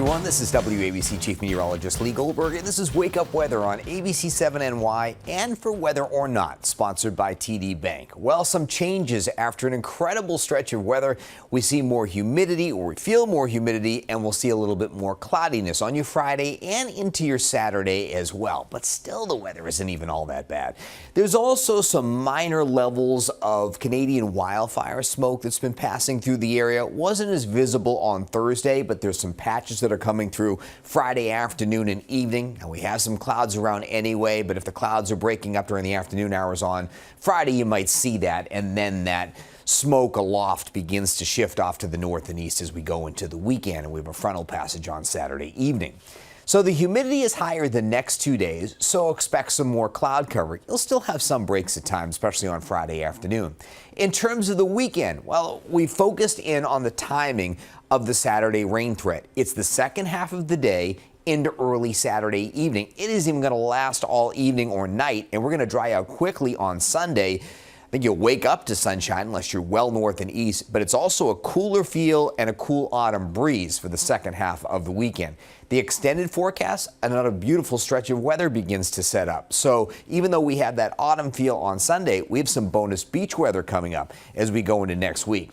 everyone, this is WABC Chief Meteorologist Lee Goldberg, and this is Wake Up Weather on ABC7NY and For Weather or Not, sponsored by TD Bank. Well, some changes after an incredible stretch of weather. We see more humidity, or we feel more humidity, and we'll see a little bit more cloudiness on your Friday and into your Saturday as well. But still, the weather isn't even all that bad. There's also some minor levels of Canadian wildfire smoke that's been passing through the area. It wasn't as visible on Thursday, but there's some patches that are coming through Friday afternoon and evening. Now, we have some clouds around anyway, but if the clouds are breaking up during the afternoon hours on Friday, you might see that, and then that smoke aloft begins to shift off to the north and east as we go into the weekend, and we have a frontal passage on Saturday evening. So the humidity is higher the next 2 days, so expect some more cloud cover. You'll still have some breaks at times, especially on Friday afternoon. In terms of the weekend, well, we focused in on the timing of the Saturday rain threat. It's the second half of the day into early Saturday evening. It isn't even going to last all evening or night, and we're going to dry out quickly on Sunday. I think you'll wake up to sunshine unless you're well north and east, but it's also a cooler feel and a cool autumn breeze for the second half of the weekend. The extended forecast, another beautiful stretch of weather begins to set up. So even though we have that autumn feel on Sunday, we have some bonus beach weather coming up as we go into next week.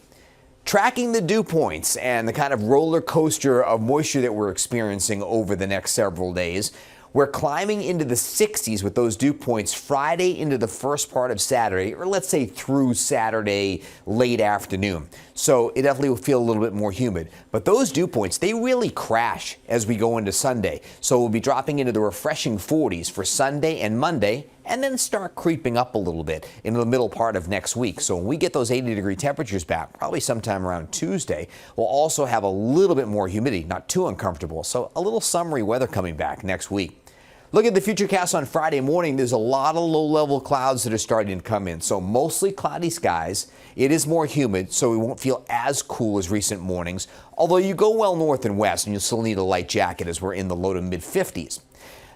Tracking the dew points and the kind of roller coaster of moisture that we're experiencing over the next several days. We're climbing into the 60s with those dew points Friday into the first part of Saturday, or let's say through Saturday late afternoon. So it definitely will feel a little bit more humid. But those dew points, they really crash as we go into Sunday. So we'll be dropping into the refreshing 40s for Sunday and Monday, and then start creeping up a little bit into the middle part of next week. So when we get those 80-degree temperatures back, probably sometime around Tuesday, we'll also have a little bit more humidity, not too uncomfortable. So a little summery weather coming back next week. Look at the futurecast on Friday morning. There's a lot of low-level clouds that are starting to come in. So mostly cloudy skies. It is more humid, so we won't feel as cool as recent mornings. Although you go well north and west, and you'll still need a light jacket as we're in the low to mid-50s.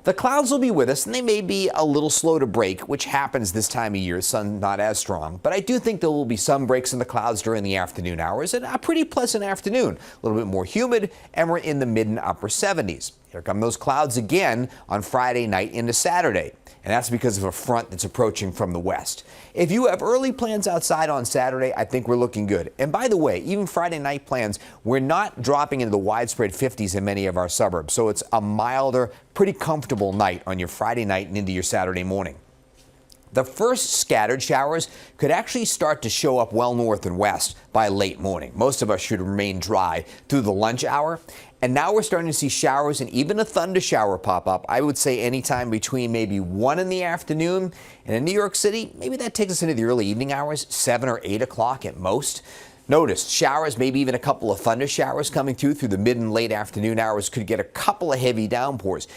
The clouds will be with us, and they may be a little slow to break, which happens this time of year. Sun not as strong, but I do think there will be some breaks in the clouds during the afternoon hours, and a pretty pleasant afternoon. A little bit more humid, and we're in the mid and upper 70s. Here come those clouds again on Friday night into Saturday, and that's because of a front that's approaching from the west. If you have early plans outside on Saturday, I think we're looking good. And by the way, even Friday night plans, we're not dropping into the widespread 50s in many of our suburbs, so it's a milder, pretty comfortable night on your Friday night and into your Saturday morning. The first scattered showers could actually start to show up well north and west by late morning. Most of us should remain dry through the lunch hour. And now we're starting to see showers and even a thunder shower pop up. I would say anytime between maybe 1 in the afternoon, and in New York City, maybe that takes us into the early evening hours, 7 or 8 o'clock at most. Notice showers, maybe even a couple of thunder showers coming through the mid and late afternoon hours could get a couple of heavy downpours.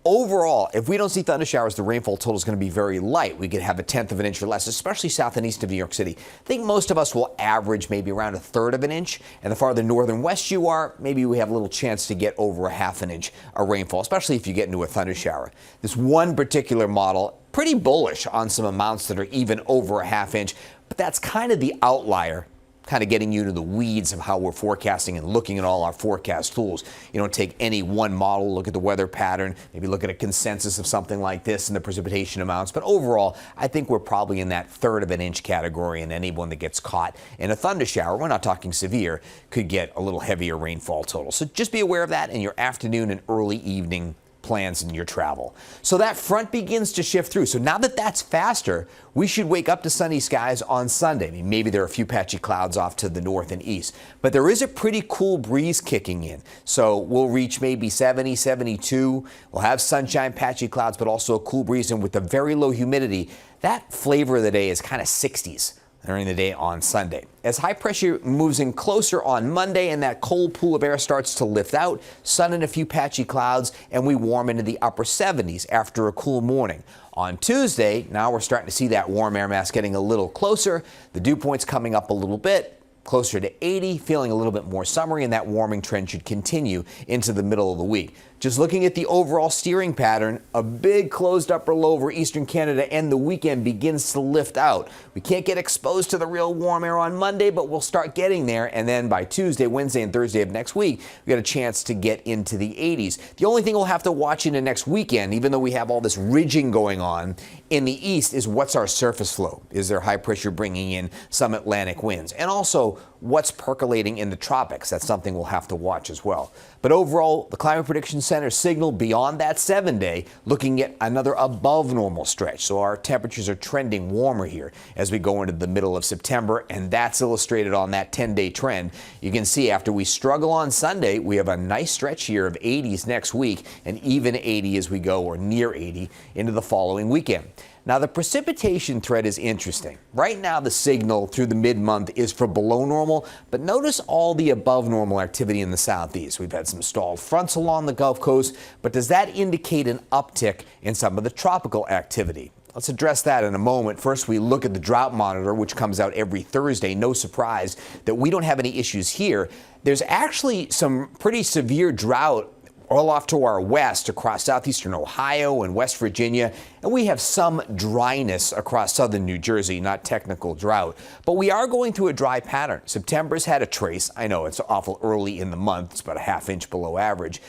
Overall, if we don't see thunder showers, the rainfall total is going to be very light. We could have 1/10 of an inch or less, especially south and east of New York City. I think most of us will average maybe around 1/3 of an inch. And the farther north and west you are, maybe we have a little chance to get over 1/2 an inch of rainfall, especially if you get into a thunder shower. This one particular model, pretty bullish on some amounts that are even over 1/2 inch, but that's kind of the outlier, kind of getting you to the weeds of how we're forecasting and looking at all our forecast tools. You don't take any one model, look at the weather pattern, maybe look at a consensus of something like this and the precipitation amounts. But overall, I think we're probably in that 1/3 of an inch category, and anyone that gets caught in a thunder shower, we're not talking severe, could get a little heavier rainfall total. So just be aware of that in your afternoon and early evening plans in your travel. So that front begins to shift through. So now that that's faster, we should wake up to sunny skies on Sunday. I mean, maybe there are a few patchy clouds off to the north and east, but there is a pretty cool breeze kicking in. So we'll reach maybe 70, 72. We'll have sunshine, patchy clouds, but also a cool breeze. And with the very low humidity, that flavor of the day is kind of 60s. During the day on Sunday. As high pressure moves in closer on Monday and that cold pool of air starts to lift out, sun and a few patchy clouds, and we warm into the upper 70s after a cool morning. On Tuesday, now we're starting to see that warm air mass getting a little closer, the dew points coming up a little bit, closer to 80, feeling a little bit more summery, and that warming trend should continue into the middle of the week. Just looking at the overall steering pattern, a big closed upper low over eastern Canada, and the weekend begins to lift out. We can't get exposed to the real warm air on Monday, but we'll start getting there. And then by Tuesday, Wednesday, and Thursday of next week, we got a chance to get into the 80s. The only thing we'll have to watch into next weekend, even though we have all this ridging going on in the east, is what's our surface flow? Is there high pressure bringing in some Atlantic winds? And also, what's percolating in the tropics? That's something we'll have to watch as well. But overall, the Climate Prediction Center signal beyond that 7-day, looking at another above normal stretch. So our temperatures are trending warmer here as we go into the middle of September, and that's illustrated on that 10-day trend. You can see after we struggle on Sunday, we have a nice stretch here of 80s next week, and even 80 as we go, or near 80, into the following weekend. Now, the precipitation thread is interesting. Right now, the signal through the mid-month is for below normal, but notice all the above normal activity in the southeast. We've had some stalled fronts along the Gulf Coast, but does that indicate an uptick in some of the tropical activity? Let's address that in a moment. First, we look at the drought monitor, which comes out every Thursday. No surprise that we don't have any issues here. There's actually some pretty severe drought all off to our west across southeastern Ohio and West Virginia, and we have some dryness across southern New Jersey, not technical drought. But we are going through a dry pattern. September's had a trace. I know it's awful early in the month. It's about a half inch below average.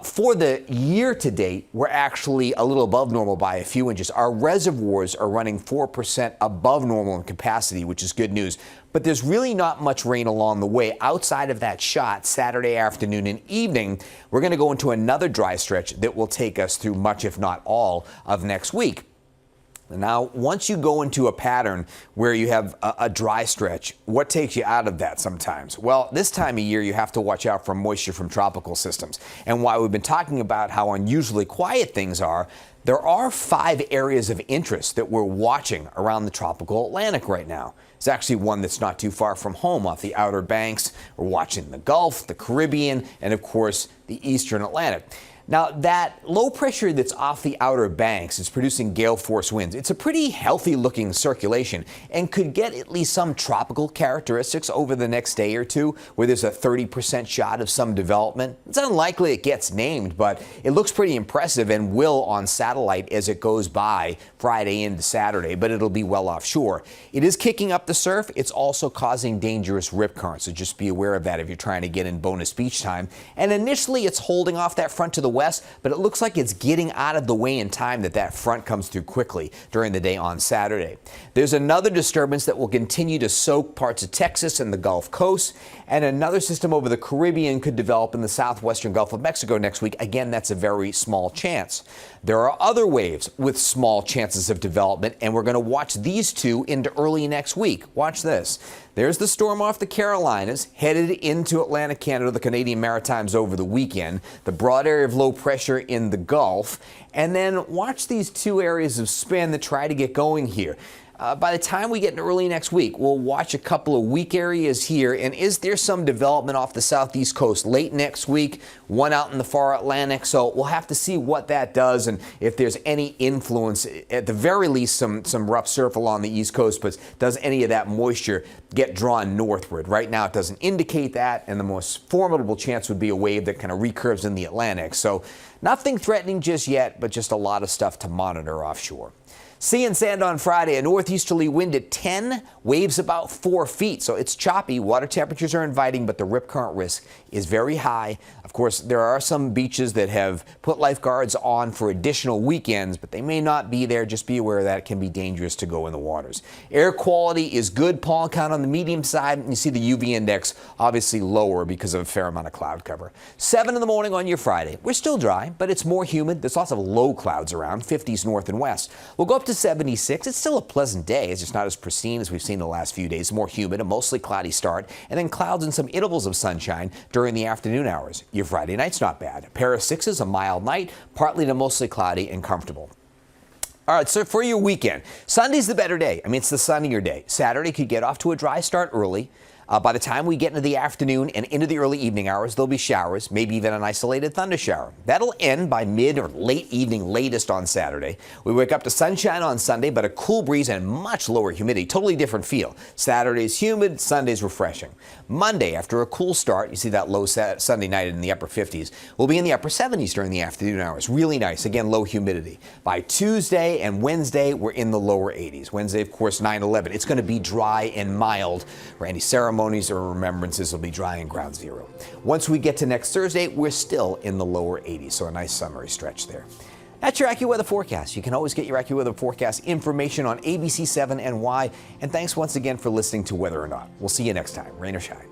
For the year to date, we're actually a little above normal by a few inches. Our reservoirs are running 4% above normal in capacity, which is good news. But there's really not much rain along the way. Outside of that shot, Saturday afternoon and evening, we're going to go into another dry stretch that will take us through much, if not all, of next week. Now, once you go into a pattern where you have a dry stretch, what takes you out of that sometimes? Well, this time of year, you have to watch out for moisture from tropical systems. And while we've been talking about how unusually quiet things are, there are 5 areas of interest that we're watching around the tropical Atlantic right now. It's actually one that's not too far from home off the Outer Banks. We're watching the Gulf, the Caribbean, and of course, the Eastern Atlantic. Now, that low pressure that's off the Outer Banks is producing gale force winds. It's a pretty healthy looking circulation and could get at least some tropical characteristics over the next day or two, where there's a 30% shot of some development. It's unlikely it gets named, but it looks pretty impressive and will on satellite as it goes by Friday into Saturday, but it'll be well offshore. It is kicking up the surf. It's also causing dangerous rip currents, so just be aware of that if you're trying to get in bonus beach time. And initially, it's holding off that front to the west, but it looks like it's getting out of the way in time that front comes through quickly during the day on Saturday. There's another disturbance that will continue to soak parts of Texas and the Gulf Coast, and another system over the Caribbean could develop in the southwestern Gulf of Mexico next week. Again, that's a very small chance. There are other waves with small chances of development, and we're going to watch these two into early next week. Watch this. There's the storm off the Carolinas, headed into Atlantic Canada, the Canadian Maritimes over the weekend, the broad area of low pressure in the Gulf, and then watch these 2 areas of spin that try to get going here. By the time we get into early next week, we'll watch a couple of weak areas here. And is there some development off the southeast coast late next week? One out in the far Atlantic. So we'll have to see what that does and if there's any influence, at the very least, some rough surf along the east coast. But does any of that moisture get drawn northward? Right now, it doesn't indicate that. And the most formidable chance would be a wave that kind of recurves in the Atlantic. So nothing threatening just yet, but just a lot of stuff to monitor offshore. Sea and sand on Friday, a northeasterly wind at 10, waves about 4 feet. So it's choppy. Water temperatures are inviting, but the rip current risk is very high. Of course, there are some beaches that have put lifeguards on for additional weekends, but they may not be there. Just be aware that it can be dangerous to go in the waters. Air quality is good. Pollen count on the medium side. And you see the UV index obviously lower because of a fair amount of cloud cover. 7 in the morning on your Friday. We're still dry, but it's more humid. There's lots of low clouds around, 50s north and west. We'll go up to 76. It's still a pleasant day. It's just not as pristine as we've seen the last few days. More humid, a mostly cloudy start, and then clouds and some intervals of sunshine during the afternoon hours. Your Friday night's not bad. A pair of 6s, a mild night, partly to mostly cloudy and comfortable. All right, so for your weekend, Sunday's the better day. I mean, it's the sunnier day. Saturday could get off to a dry start early. By the time we get into the afternoon and into the early evening hours, there'll be showers, maybe even an isolated thunder shower. That'll end by mid or late evening latest on Saturday. We wake up to sunshine on Sunday, but a cool breeze and much lower humidity. Totally different feel. Saturday's humid, Sunday's refreshing. Monday, after a cool start, you see that low Sunday night in the upper 50s. We'll be in the upper 70s during the afternoon hours. Really nice. Again, low humidity. By Tuesday and Wednesday, we're in the lower 80s. Wednesday, of course, 9/11. It's going to be dry and mild. For any ceremonies or remembrances will be dry and ground zero. Once we get to next Thursday, we're still in the lower 80s, so a nice summery stretch there. That's your AccuWeather forecast. You can always get your AccuWeather forecast information on ABC7 NY. And thanks once again for listening to Weather or Not. We'll see you next time, rain or shine.